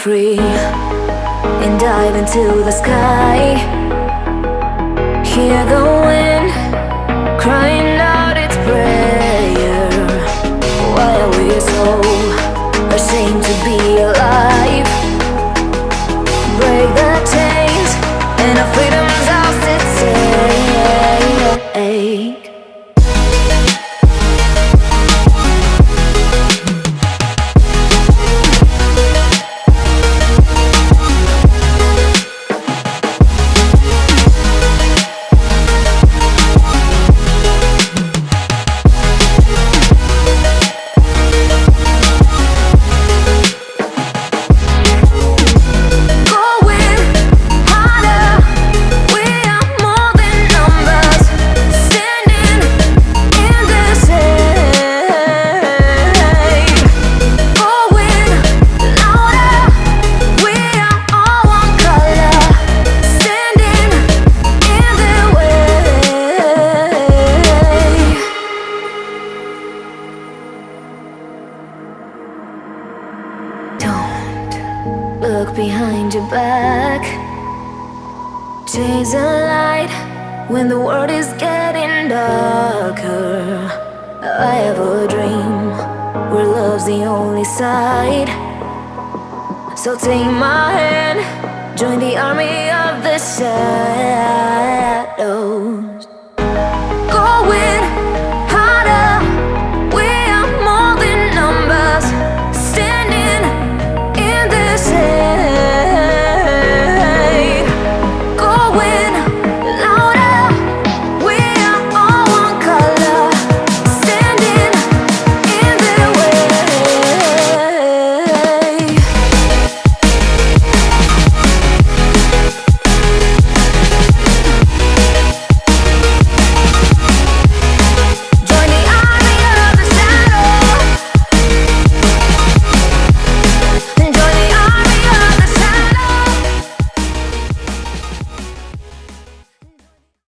free and dive into the sky. Hear the wind crying out its prayer. Why are we so ashamed to be alive? Break the chains and our freedom's ours to take. Look behind your back. Chase a light when the world is getting darker. I have a dream where love's the only side. So take my hand, join the army of the shadows.